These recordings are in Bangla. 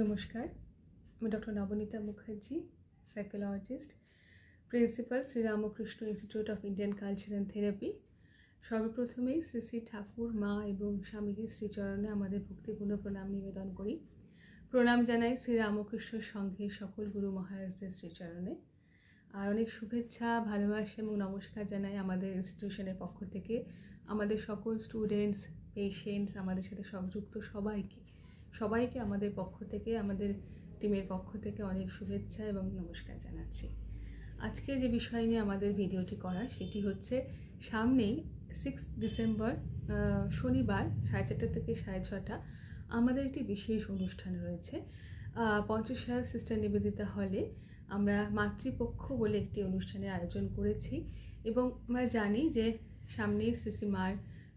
নমস্কার, আমি doctor Nabanita Mukherjee, psychologist, principal Sri Ramakrishna institute of Indian culture and therapy. সর্বপ্রথমেই শ্রী শ্রী ঠাকুর, মা এবং স্বামীজির শ্রীচরণে আমাদের ভক্তিপূর্ণ প্রণাম নিবেদন করি। প্রণাম জানাই শ্রীরামকৃষ্ণ সংঘের সকল গুরু মহারাজদের শ্রীচরণে। আর অনেক শুভেচ্ছা, ভালোবাসা এবং নমস্কার জানাই আমাদের ইনস্টিটিউশনের পক্ষ থেকে আমাদের সকল স্টুডেন্টস, পেশেন্টস, আমাদের সাথে সংযুক্ত সবাইকে আমাদের পক্ষ থেকে, আমাদের টিমের পক্ষ থেকে অনেক শুভেচ্ছা এবং নমস্কার জানাচ্ছি। আজকে যে বিষয় নিয়ে আমাদের ভিডিওটি করা সেটি হচ্ছে, সামনেই 6 ডিসেম্বর শনিবার 4:30 থেকে 6:30 আমাদের একটি বিশেষ অনুষ্ঠান রয়েছে। পঞ্চশায়ক সিস্টার নিবেদিতা হলে আমরা মাতৃপক্ষ বলে একটি অনুষ্ঠানের আয়োজন করেছি এবং আমরা জানি যে সামনেই শ্রী শ্রী মার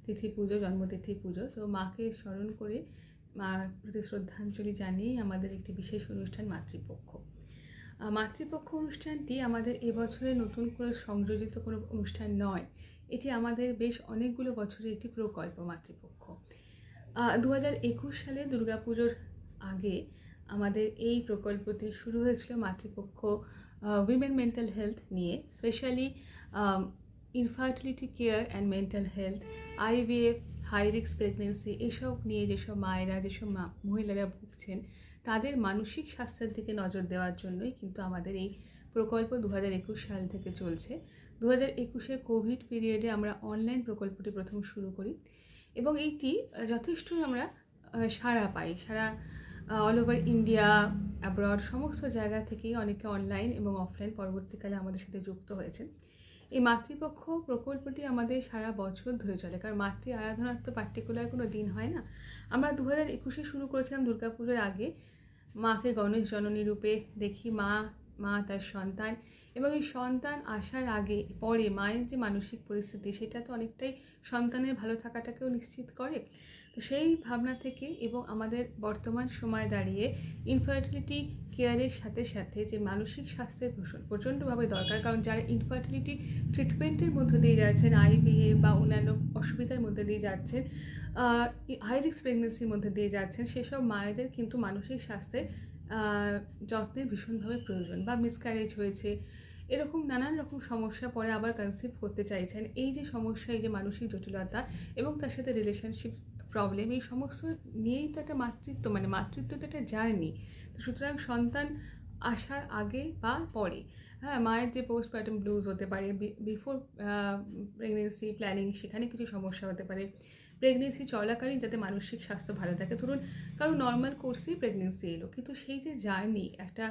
তিথি পুজো, জন্মতিথি পুজো। তো মাকে স্মরণ করে, মার প্রতি শ্রদ্ধাঞ্জলি জানিয়েই আমাদের একটি বিশেষ অনুষ্ঠান মাতৃপক্ষ। মাতৃপক্ষ অনুষ্ঠানটি আমাদের এবছরে নতুন করে সংযোজিত কোনো অনুষ্ঠান নয়, এটি আমাদের বেশ অনেকগুলো বছরের একটি প্রকল্প। মাতৃপক্ষ 2021 সালে দুর্গাপুজোর আগে আমাদের এই প্রকল্পটি শুরু হয়েছিল। মাতৃপক্ষ উইমেন মেন্টাল হেলথ নিয়ে, specially infertility care and mental health, IVF, high risk pregnancy, এসব নিয়ে যেসব মায়েরা, যেসব মহিলারা ভুগছেন তাদের মানসিক স্বাস্থ্যের দিকে নজর দেওয়ার জন্যই কিন্তু আমাদের এই প্রকল্প 2021 সাল থেকে চলছে। 2021-এ কোভিড পিরিয়ডে আমরা অনলাইন প্রকল্পটি প্রথম শুরু করি এবং এইটি যথেষ্ট আমরা সাড়া পাই। অল ওভার ইন্ডিয়া, অ্যাব্রড, সমস্ত জায়গা থেকেই অনেকে অনলাইন এবং অফলাইন পরবর্তীকালে আমাদের সাথে যুক্ত হয়েছেন। এই মাতৃপক্ষ প্রকল্পটি আমাদের সারা বছর ধরে চলে, কারণ মাতৃ আরাধনার তো পার্টিকুলার কোনো দিন হয় না। আমরা 2021-এ শুরু করেছিলাম দুর্গাপুজোর আগে। মাকে গণেশ জননী রূপে দেখি, মা তার সন্তান, এবং এই সন্তান আসার আগে পরে মায়ের যে মানসিক পরিস্থিতি সেটা তো অনেকটাই সন্তানের ভালো থাকাটাকেও নিশ্চিত করে। তো সেই ভাবনা থেকে এবং আমাদের বর্তমান সময় দাঁড়িয়ে ইনফার্টিলিটি কেয়ারের সাথে সাথে যে মানসিক স্বাস্থ্যের প্রচণ্ডভাবে দরকার, কারণ যারা ইনফার্টিলিটি ট্রিটমেন্টের মধ্যে দিয়ে যাচ্ছেন, IVF বা অন্যান্য অসুবিধার মধ্যে দিয়ে যাচ্ছেন, হাই রিস্ক প্রেগনেন্সির মধ্যে দিয়ে যাচ্ছেন, সেসব মায়েদের কিন্তু মানসিক স্বাস্থ্যের যত্নের ভীষণভাবে প্রয়োজন। বা মিসক্যারেজ হয়েছে, এরকম নানান রকম সমস্যা, পরে আবার কনসিভ করতে চাইছেন, এই যে সমস্যা, এই যে মানসিক জটিলতা এবং তার সাথে রিলেশনশিপ প্রবলেম, এই সমস্ত নিয়েই তো একটা মাতৃত্ব তো একটা জার্নি। তো সুতরাং সন্তান আসার আগে বা পরে, মায়ের যে পোস্টপার্টাম ব্লুজ হতে পারে, বিফোর প্রেগনেন্সি প্ল্যানিং সেখানে কিছু সমস্যা হতে পারে, প্রেগনেন্সি চলাকালীন যাতে মানসিক স্বাস্থ্য ভালো থাকে। ধরুন কারো নর্মাল কোর্সেই প্রেগনেন্সি এলো, কিন্তু সেই যে জার্নি, একটা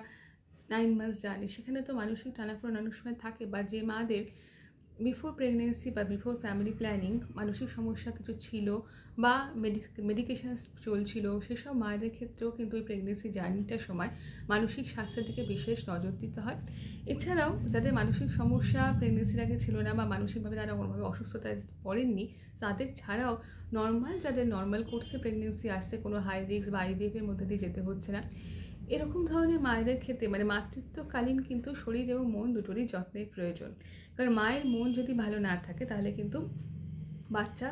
9 মান্থস জার্নি, সেখানে তো মানসিক টানাপোড়েন অনেক সময় থাকে। বা যে মাদের বিফোর প্রেগনেন্সি বা বিফোর ফ্যামিলি প্ল্যানিং মানসিক সমস্যা কিছু ছিল বা মেডিকেশন চলছিল, সেসব মায়েদের ক্ষেত্রেও কিন্তু এই প্রেগনেন্সি জার্নিটার সময় মানসিক স্বাস্থ্যের দিকে বিশেষ নজর দিতে হয়। এছাড়াও যাদের মানসিক সমস্যা প্রেগনেন্সির আগে ছিল না বা মানসিকভাবে তারা কোনোভাবে অসুস্থতায় পড়েননি, তাদের ছাড়াও যাদের নর্মাল কোর্সে প্রেগনেন্সি আসছে, কোনো হাই রিস্ক বা IVF-এর মধ্যে দিয়ে যেতে হচ্ছে না, এরকম ধরনের মায়েদের ক্ষেত্রে মাতৃত্বকালীন কিন্তু শরীর এবং মন দুটোরই যত্নের প্রয়োজন। কারণ মায়ের মন যদি ভালো না থাকে তাহলে কিন্তু বাচ্চা,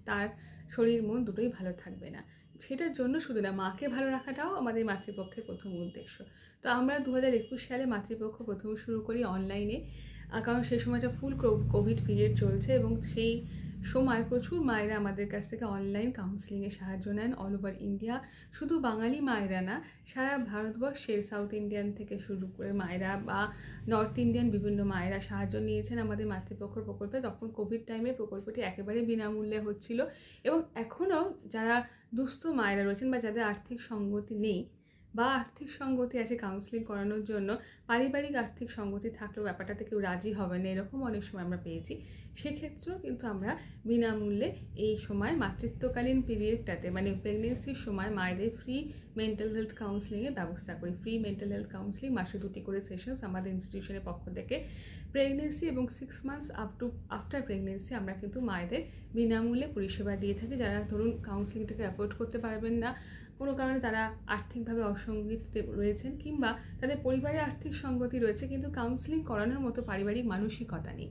তার শরীর মন দুটোই ভালো থাকবে না। সেটার জন্য শুধু না, মাকে ভালো রাখাটাও আমাদের মাতৃপক্ষের প্রথম উদ্দেশ্য। তো আমরা 2021 সালে মাতৃপক্ষ প্রথম শুরু করি অনলাইনে, কারণ সেই সময়টা ফুল কোভিড পিরিয়ড চলছে এবং সেই সময় প্রচুর মায়েরা আমাদের কাছ থেকে অনলাইন কাউন্সিলিংয়ে সাহায্য নেন। অল ওভার ইন্ডিয়া, শুধু বাঙালি মায়েরা না, সারা ভারতবর্ষের সাউথ ইন্ডিয়ান থেকে শুরু করে মায়েরা বা নর্থ ইন্ডিয়ান বিভিন্ন মায়েরা সাহায্য নিয়েছেন আমাদের মাতৃপক্ষ প্রকল্পে। তখন কোভিড টাইমে প্রকল্পটি একেবারে বিনামূল্যে হচ্ছিল এবং এখনও যারা দুস্থ মায়েরা রয়েছেন বা যাদের আর্থিক সঙ্গতি নেই বা আর্থিক সঙ্গতি আছে কাউন্সিলিং করানোর জন্য, পারিবারিক আর্থিক সঙ্গতি থাকলেও ব্যাপারটাতে কেউ রাজি হবে না, এরকম অনেক সময় আমরা পেয়েছি, সেক্ষেত্রেও কিন্তু আমরা বিনামূল্যে এই সময় মাতৃত্বকালীন পিরিয়ডটাতে, প্রেগনেন্সির সময় মায়েদের ফ্রি মেন্টাল হেলথ কাউন্সিলিংয়ের ব্যবস্থা করি। ফ্রি মেন্টাল হেলথ কাউন্সিলিং মাসে 2টি করে সেশনস আমাদের ইনস্টিটিউশনের পক্ষ থেকে। প্রেগনেন্সি এবং 6 months up to after pregnancy আমরা কিন্তু মায়েদের বিনামূল্যে পরিষেবা দিয়ে থাকি। যারা ধরুন কাউন্সিলিংটাকে অ্যাফোর্ড করতে পারবেন না, কোনো কারণে তারা আর্থিকভাবে অসঙ্গতিতে রয়েছেন, কিংবা তাদের পরিবারে আর্থিক সঙ্গতি রয়েছে কিন্তু কাউন্সিলিং করানোর মতো পারিবারিক মানসিকতা নেই,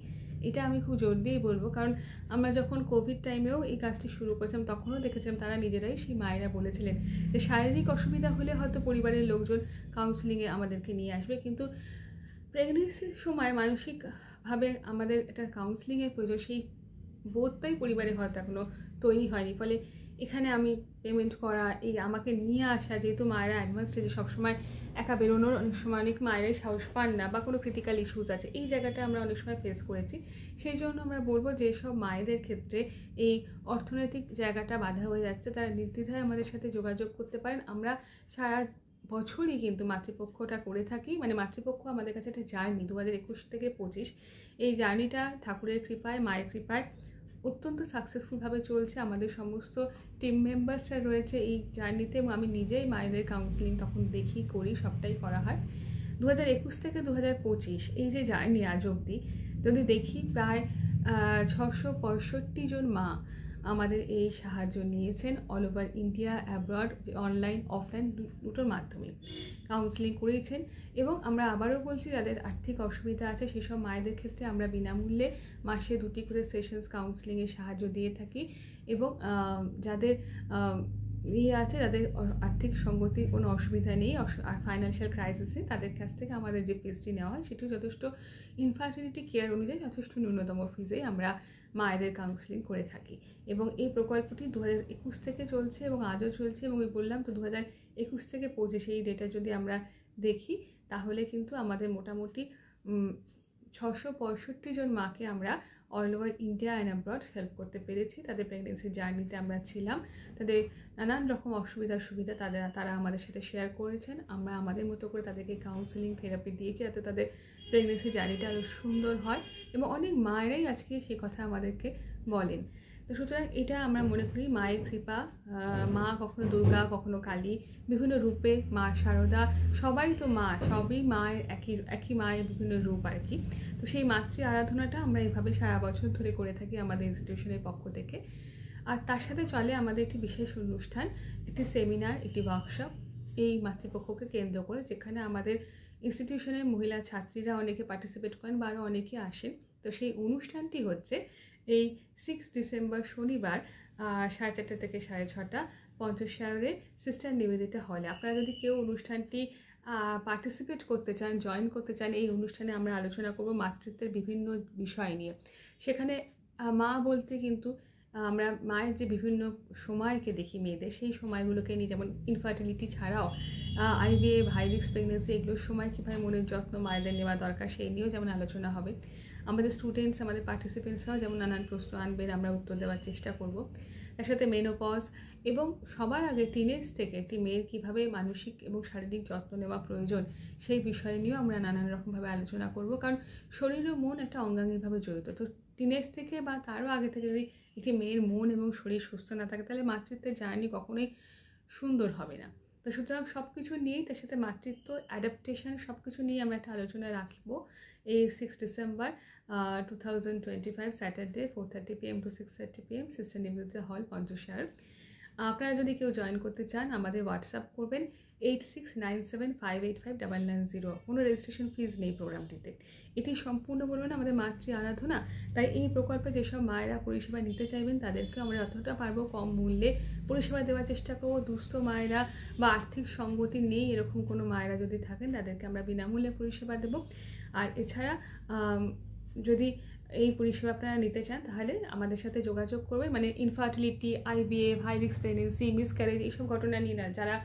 এটা আমি খুব জোর দিয়েই বলবো, কারণ আমরা যখন কোভিড টাইমেও এই কাজটি শুরু করেছিলাম তখনও দেখেছিলাম তারা নিজেরাই, সেই মায়েরা বলেছিলেন যে শারীরিক অসুবিধা হলে হয়তো পরিবারের লোকজন কাউন্সিলিংয়ে আমাদেরকে নিয়ে আসবে, কিন্তু প্রেগনেন্সির সময় মানসিকভাবে আমাদের একটা কাউন্সিলিংয়ের প্রয়োজন, সেই বোধটাই পরিবারে হয়তো এখনও তৈরি হয়নি। ফলে এখানে আমি পেমেন্ট করা, এই আমাকে নিয়ে আসা, যেহেতু মায়েরা অ্যাডভান্স স্টেজে সবসময় একা বেরোনোর অনেক সময় অনেক মায়েরাই সাহস পান না, বা কোনো ক্রিটিক্যাল ইস্যুস আছে, এই জায়গাটা আমরা অনেক সময় ফেস করেছি। সেই জন্য আমরা বলবো যে সব মায়েদের ক্ষেত্রে এই অর্থনৈতিক জায়গাটা বাধা হয়ে যাচ্ছে, তারা নির্দ্বিধায় আমাদের সাথে যোগাযোগ করতে পারেন। আমরা সারা বছরই কিন্তু মাতৃপক্ষটা করে থাকি, মানে মাতৃপক্ষ আমাদের কাছে একটা জার্নি 2021 থেকে 25, এই জার্নিটা ঠাকুরের কৃপায়, মায়ের কৃপায় অত্যন্ত সাকসেসফুলভাবে চলছে। আমাদের সমস্ত টিম মেম্বার্সরা রয়েছে এই জার্নিতে, এবং আমি নিজেই মায়েদের কাউন্সিলিং তখন দেখি, করি, সবটাই করা হয়। 2021 থেকে 2025 এই যে জার্নি আজ অবধি যদি দেখি, প্রায় 665 জন মা আমাদের এই সাহায্য নিয়েছেন all over India, abroad, online offline দুটোর মাধ্যমে কাউন্সিলিং করিয়েছেন। এবং আমরা আবারও বলছি, যাদের আর্থিক অসুবিধা আছে সেসব মায়েদের ক্ষেত্রে আমরা বিনামূল্যে মাসে 2টি করে সেশনস কাউন্সিলিংয়ের সাহায্য দিয়ে থাকি। এবং যাদের আছে, যাদের আর্থিক সঙ্গতির কোনো অসুবিধা নেই, ফাইন্যান্সিয়াল ক্রাইসিসে, তাদের কাছ থেকে আমাদের যে ফিজটি নেওয়া হয় সেটিও যথেষ্ট ইনফার্টিলিটি কেয়ার অনুযায়ী যথেষ্ট ন্যূনতম ফিজেই আমরা মায়েদের কাউন্সিলিং করে থাকি। এবং এই প্রকল্পটি 2021 থেকে চলছে এবং আজও চলছে। এবং ওই বললাম তো 2021 থেকে 25 এই ডেটা যদি আমরা দেখি, তাহলে কিন্তু আমাদের মোটামুটি 665 জন মাকে আমরা all over India and abroad help করতে পেরেছি। তাদের প্রেগনেন্সি জার্নিতে আমরা ছিলাম, তাদের নানান রকম সুবিধা তারা আমাদের সাথে শেয়ার করেছেন। আমরা আমাদের মতো করে তাদেরকে কাউন্সিলিং, থেরাপি দিয়েছি, যাতে তাদের প্রেগনেন্সি জার্নিটা আরও সুন্দর হয়। এবং অনেক মায়েরাই আজকে সে কথা আমাদেরকে বলেন। তো সুতরাং এটা আমরা মনে করি মায়ের কৃপা। মা কখনো দুর্গা, কখনো কালী, বিভিন্ন রূপে, মা শারদা, সবাই তো মা, সবই মায়ের একই মায়ের বিভিন্ন রূপ আর কি। তো সেই মাতৃ আরাধনাটা আমরা এইভাবে সারা বছর ধরে করে থাকি আমাদের ইনস্টিটিউশনের পক্ষ থেকে। আর তার সাথে চলে আমাদের একটি বিশেষ অনুষ্ঠান, একটি সেমিনার, একটি ওয়ার্কশপ এই মাতৃপক্ষকে কেন্দ্র করে, যেখানে আমাদের ইনস্টিটিউশনের মহিলা ছাত্রীরা অনেকে পার্টিসিপেট করেন বা আরও অনেকে আসেন। তো সেই অনুষ্ঠানটি হচ্ছে এই 6 ডিসেম্বর শনিবার 4:30 থেকে 6:30 পঞ্চশায়রে সিস্টার নিবেদিতা হলে। আপনারা যদি কেউ অনুষ্ঠানটি পার্টিসিপেট করতে চান, জয়েন করতে চান, এই অনুষ্ঠানে আমরা আলোচনা করব মাতৃত্বের বিভিন্ন বিষয় নিয়ে। সেখানে মা বলতে কিন্তু আমরা মায়ের যে বিভিন্ন সময়কে দেখি মেয়েদের, সেই সময়গুলোকে নিয়ে, যেমন ইনফার্টিলিটি ছাড়াও IVF, হাই রিস্ক প্রেগনেন্সি, এগুলোর সময় কীভাবে মনের যত্ন মায়েদের নেওয়া দরকার সেই নিয়েও যেমন আলোচনা হবে। আমাদের স্টুডেন্টস, আমাদের পার্টিসিপেন্টসরাও যেমন নানান প্রশ্ন আনবেন, আমরা উত্তর দেওয়ার চেষ্টা করব। তার সাথে মেনোপজ, এবং সবার আগে টিনেজ থেকে একটি মেয়ের কীভাবে মানসিক এবং শারীরিক যত্ন নেওয়া প্রয়োজন সেই বিষয় নিয়েও আমরা নানান রকমভাবে আলোচনা করব। কারণ শরীর ও মন একটা অঙ্গাঙ্গিভাবে জড়িত। তো টিনেজ থেকে বা তারও আগে থেকে যদি একটি মেয়ের মন এবং শরীর সুস্থ না থাকে, তাহলে মাতৃত্বের জার্নি কখনোই সুন্দর হবে না। তো সুতরাং সব কিছু নিয়েই, তার সাথে মাতৃত্ব, অ্যাডাপ্টেশন, সব কিছু নিয়ে আমরা একটা আলোচনা রাখবো এই 6 December 2025 Saturday 4:30 PM to 6:30 PM sister Nivedita হল, পঞ্চশায়র। আপনারা যদি কেউ জয়েন করতে চান আমাদের হোয়াটসঅ্যাপ করবেন 8697585990। কোনো রেজিস্ট্রেশন ফিজ নেই প্রোগ্রামটিতে। এটি সম্পূর্ণ বলবেন আমাদের মাতৃ আরাধনা। তাই এই প্রকল্পে যেসব মায়েরা পরিষেবা নিতে চাইবেন তাদেরকে আমরা যতটা পারবো কম মূল্যে পরিষেবা দেওয়ার চেষ্টা করবো। দুস্থ মায়েরা বা আর্থিক সঙ্গতি নেই এরকম কোনো মায়েরা যদি থাকেন, তাদেরকে আমরা বিনামূল্যে পরিষেবা দেব। আর এছাড়া যদি এই পরিষেবা আপনারা নিতে চান, তাহলে আমাদের সাথে যোগাযোগ করবেন। মানে infertility, IVF, high risk pregnancy, miscarriage, এইসব ঘটনা নিয়ে না যারা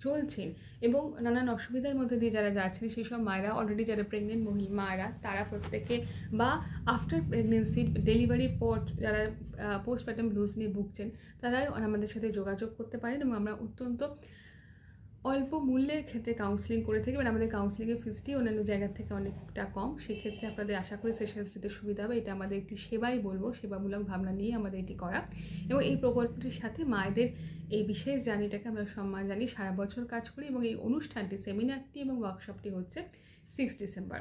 চলছেন এবং নানান অসুবিধার মধ্যে দিয়ে যারা যাচ্ছেন, সেই সব মায়েরা, অলরেডি যারা প্রেগনেন্ট মায়েরা, তারা প্রত্যেকে, বা আফটার প্রেগনেন্সি, ডেলিভারি পর যারা পোস্টপার্টাম ব্লুজ নিয়ে ভুগছেন, তারাই আমাদের সাথে যোগাযোগ করতে পারেন। এবং আমরা অত্যন্ত অল্প মূল্যের ক্ষেত্রে কাউন্সিলিং করে থাকি। মানে আমাদের কাউন্সিলিংয়ের ফিজটি অন্যান্য জায়গার থেকে অনেকটা কম। সেক্ষেত্রে আপনাদের আশা করি সেশনস দিতে সুবিধা হবে। এটা আমাদের একটি সেবাই বলবো, সেবামূলক ভাবনা নিয়ে আমাদের এটি করা। এবং এই প্রকল্পটির সাথে মায়েদের এই বিশেষ জার্নিটাকে আমরা সম্মান জানিয়ে সারা বছর কাজ করি। এবং এই অনুষ্ঠানটি, সেমিনারটি এবং ওয়ার্কশপটি হচ্ছে 6 ডিসেম্বর।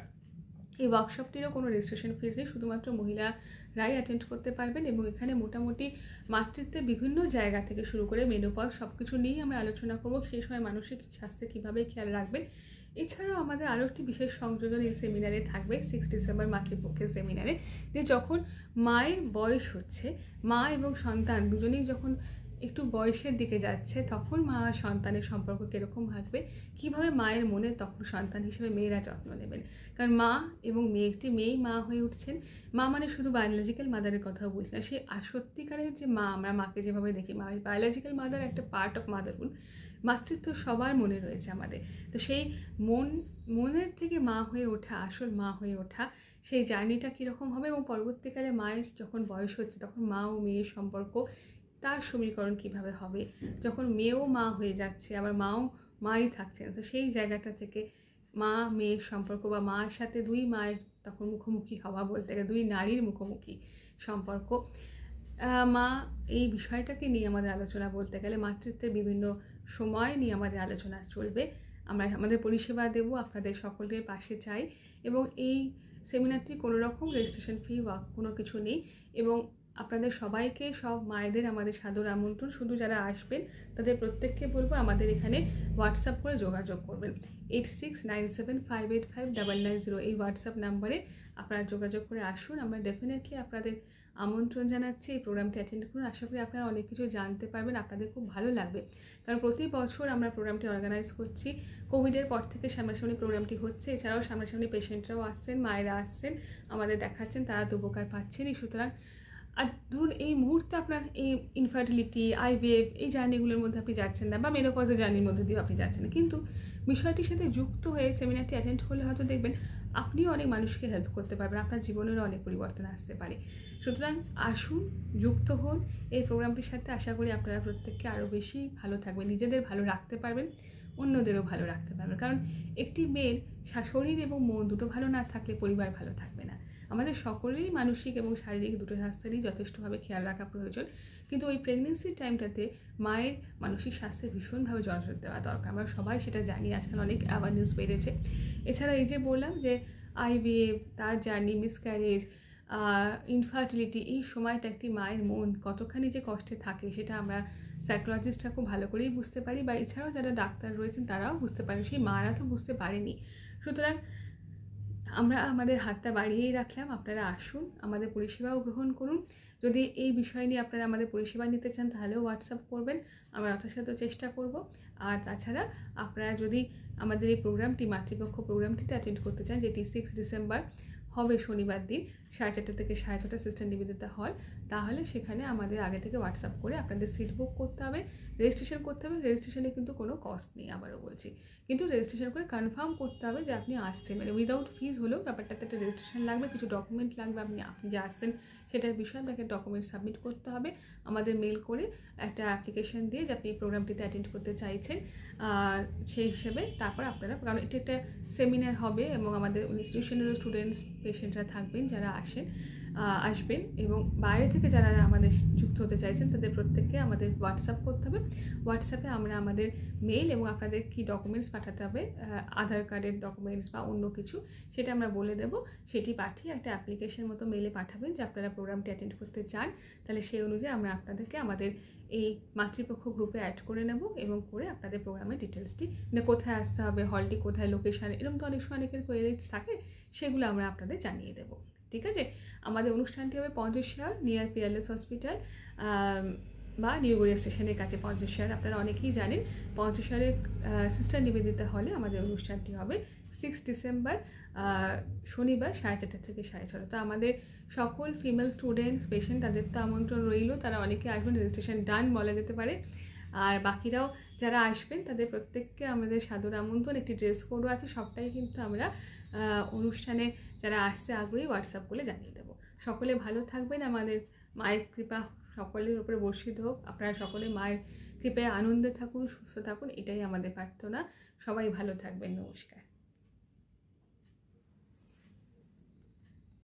এই ওয়ার্কশপটিরও কোনো রেজিস্ট্রেশন ফিস নেই, শুধুমাত্র মহিলারাই অ্যাটেন্ড করতে পারবেন এবং এখানে মোটামুটি মাতৃত্বের বিভিন্ন জায়গা থেকে শুরু করে মেনোপজ সব কিছু নিয়েই আমরা আলোচনা করব। সেই সময় মানসিক স্বাস্থ্যে কীভাবে খেয়াল রাখবেন। এছাড়াও আমাদের আরও একটি বিশেষ সংযোজন এই সেমিনারে থাকবে 6 ডিসেম্বর মাতৃপক্ষের সেমিনারে, যে যখন মায়ের বয়স হচ্ছে, মা এবং সন্তান দুজনেই যখন একটু বয়সের দিকে যাচ্ছে, তখন মা আর সন্তানের সম্পর্ক কীরকম থাকবে, কীভাবে মায়ের মনে তখন সন্তান হিসেবে মেয়েরা যত্ন নেবেন। কারণ মা এবং একটি মেয়েই মা হয়ে উঠছেন। মা মানে শুধু বায়োলজিক্যাল মাদারের কথাও বলছি না, সেই সত্যিকারের যে মা, আমরা মাকে যেভাবে দেখি, মা বায়োলজিক্যাল মাদার একটা পার্ট অফ মাদারহুড। মাতৃত্ব সবার মনে রয়েছে আমাদের। তো সেই মনের থেকে মা হয়ে ওঠা, আসল মা হয়ে ওঠা, সেই জার্নিটা কীরকম হবে এবং পরবর্তীকালে মায়ের যখন বয়স হচ্ছে তখন মা ও মেয়ের সম্পর্ক, তার সমীকরণ কিভাবে হবে, যখন মেয়েও মা হয়ে যাচ্ছে আবার মাও মাই থাকছে না, তো সেই জায়গাটা থেকে মা মেয়ের সম্পর্ক বা মার সাথে দুই মায়ের তখন মুখোমুখি হওয়া, বলতে গেলে দুই নারীর মুখোমুখি সম্পর্ক, মা এই বিষয়টাকে নিয়ে আমাদের আলোচনা, বলতে গেলে মাতৃত্বের বিভিন্ন সময় নিয়ে আমাদের আলোচনা চলবে। আমরা আমাদের পরিষেবা দেব, আপনাদের সকলের পাশে চাই এবং এই সেমিনারটি কোনো রকম রেজিস্ট্রেশন ফি বা কোনো কিছু নেই এবং আপনাদের সবাইকে, সব মায়েদের আমাদের সাদর আমন্ত্রণ। শুধু যারা আসবেন তাদের প্রত্যেককে বলবো আমাদের এখানে হোয়াটসঅ্যাপ করে যোগাযোগ করবেন। 8697585990 এই হোয়াটসঅ্যাপ নাম্বারে আপনারা যোগাযোগ করে আসুন। আমরা ডেফিনেটলি আপনাদের আমন্ত্রণ জানাচ্ছি, এই প্রোগ্রামটি অ্যাটেন্ড করুন। আশা করি আপনারা অনেক কিছু জানতে পারবেন, আপনাদের খুব ভালো লাগবে। কারণ প্রতি বছর আমরা প্রোগ্রামটি অর্গানাইজ করছি। কোভিডের পর থেকে সামনাসামনি প্রোগ্রামটি হচ্ছে, এছাড়াও সামনাসামনি পেশেন্টরাও আসছেন, মায়েরা আসছেন, আমাদের দেখাচ্ছেন, তারা তো উপকার পাচ্ছেনই। সুতরাং আর ধরুন এই মুহূর্তে আপনার এই ইনফার্টিলিটি, আইভিএফ এই জার্নিগুলোর মধ্যে আপনি যাচ্ছেন না, বা মেনোপজের জার্নির মধ্যে দিয়ে আপনি যাচ্ছেন না, কিন্তু বিষয়টির সাথে যুক্ত হয়ে সেমিনারটি অ্যাটেন্ড করলে হয়তো দেখবেন আপনিও অনেক মানুষকে হেল্প করতে পারবেন, আপনার জীবনেরও অনেক পরিবর্তন আসতে পারে। সুতরাং আসুন, যুক্ত হন এই প্রোগ্রামটির সাথে। আশা করি আপনারা প্রত্যেককে আরও বেশি ভালো থাকবেন, নিজেদের ভালো রাখতে পারবেন, অন্যদেরও ভালো রাখতে পারবেন। কারণ একটি মেয়ের শরীর এবং মন দুটো ভালো না থাকলে পরিবার ভালো থাকবে না। আমাদের সকলেরই মানসিক এবং শারীরিক দুটো স্বাস্থ্যেরই যথেষ্টভাবে খেয়াল রাখা প্রয়োজন, কিন্তু ওই প্রেগনেন্সির টাইমটাতে মায়ের মানসিক স্বাস্থ্যে ভীষণভাবে জনজোর দেওয়া দরকার। আমরা সবাই সেটা জানি, আজকাল অনেক অ্যাওয়ারনেস বেড়েছে। এছাড়া এই যে বললাম যে আইভিএফ, তার জার্নি, মিসক্যারেজ, ইনফার্টিলিটি, এই সময়টা একটি মায়ের মন কতখানি যে কষ্টে থাকে সেটা আমরা সাইকোলজিস্টরা খুব ভালো করেই বুঝতে পারি, বা এছাড়াও যারা ডাক্তার রয়েছেন তারাও বুঝতে পারেন, সেই মারা তো বুঝতে পারেনি। সুতরাং আমরা আমাদের হাতটা বাড়িয়েই রাখলাম, আপনারা আসুন, আমাদের পরিষেবাও গ্রহণ করুন। যদি এই বিষয় নিয়ে আপনারা আমাদের পরিষেবা নিতে চান তাহলেও হোয়াটসঅ্যাপ করবেন, আমরা যথাসাধ্য চেষ্টা করব। আর তাছাড়া আপনারা যদি আমাদের এই প্রোগ্রামটি, মাতৃপক্ষ প্রোগ্রামটিতে অ্যাটেন্ড করতে চান, যেটি 6 ডিসেম্বর হবে শনিবার দিন 4:30 থেকে 6:30 সিস্টার নিবেদিতা হল, তাহলে সেখানে আমাদের আগে থেকে হোয়াটসঅ্যাপ করে আপনাদের সিট বুক করতে হবে, রেজিস্ট্রেশন করতে হবে। রেজিস্ট্রেশনে কিন্তু কোনো কস্ট নেই, আবারও বলছি, কিন্তু রেজিস্ট্রেশন করে কনফার্ম করতে হবে যে আপনি আসছেন, মানে উইদাউট ফিজ হলেও ব্যাপারটাতে একটা রেজিস্ট্রেশন লাগবে, কিছু ডকুমেন্ট লাগবে, আপনি যে আসছেন সেটার বিষয়ে আপনাকে ডকুমেন্ট সাবমিট করতে হবে, আমাদের মেল করে একটা অ্যাপ্লিকেশন দিয়ে যে আপনি এই প্রোগ্রামটিতে অ্যাটেন্ড করতে চাইছেন, সেই হিসেবে তারপর আপনারা, কারণ এটি একটা সেমিনার হবে এবং আমাদের ইনস্টিটিউশনেরও স্টুডেন্টস, পেশেন্টরা থাকবেন যারা আসবেন, এবং বাইরে থেকে যারা আমাদের যুক্ত হতে চাইছেন তাদের প্রত্যেককে আমাদের হোয়াটসঅ্যাপ করতে হবে। হোয়াটসঅ্যাপে আমরা আমাদের মেল এবং আপনাদের কি ডকুমেন্টস পাঠাতে হবে, আধার কার্ডের ডকুমেন্টস বা অন্য কিছু, সেটা আমরা বলে দেব। সেটি পাঠিয়ে একটা অ্যাপ্লিকেশন মতো মেলে পাঠাবেন যে আপনারা প্রোগ্রামটি অ্যাটেন্ড করতে চান, তাহলে সেই অনুযায়ী আমরা আপনাদেরকে আমাদের এই মাতৃপক্ষ গ্রুপে অ্যাড করে নেব এবং করে আপনাদের প্রোগ্রামের ডিটেলসটি, মানে কোথায় আসতে হবে, হলটি কোথায়, লোকেশান, এরকম তো অনেক সময় অনেকের কোয়েরিজ থাকে, সেগুলো আমরা আপনাদের জানিয়ে দেবো। ঠিক আছে, আমাদের অনুষ্ঠানটি হবে পঞ্চশিয়ার নিয়ার পিয়ারলেস হসপিটাল বা নিউ গড়িয়া স্টেশনের কাছে পঞ্চশিয়ার, আপনারা অনেকেই জানেন। পঞ্চশিয়ারের সিস্টার নিবেদিতা হলে আমাদের অনুষ্ঠানটি হবে 6 ডিসেম্বর শনিবার 4:30 থেকে 6:30। তো আমাদের সকল ফিমেল স্টুডেন্টস, পেশেন্ট, তাদের তো আমন্ত্রণ রইল, তারা অনেকে আসবেন, রেজিস্ট্রেশন ডান বলা যেতে পারে। আর বাকিরাও যারা আসবেন তাদের প্রত্যেককে আমাদের সাদর আমন্ত্রণ। একটি ড্রেস কোডও আছে, সবটাই কিন্তু আমরা অনুষ্ঠানে যারা আসতে আগ্রহী হোয়াটসঅ্যাপ করে জানিয়ে দেবো। সকলে ভালো থাকবেন, আমাদের মায়ের কৃপা সকলের উপরে বর্ষিত হোক, আপনারা সকলে মায়ের কৃপায় আনন্দে থাকুন, সুস্থ থাকুন, এটাই আমাদের প্রার্থনা। সবাই ভালো থাকবেন, নমস্কার।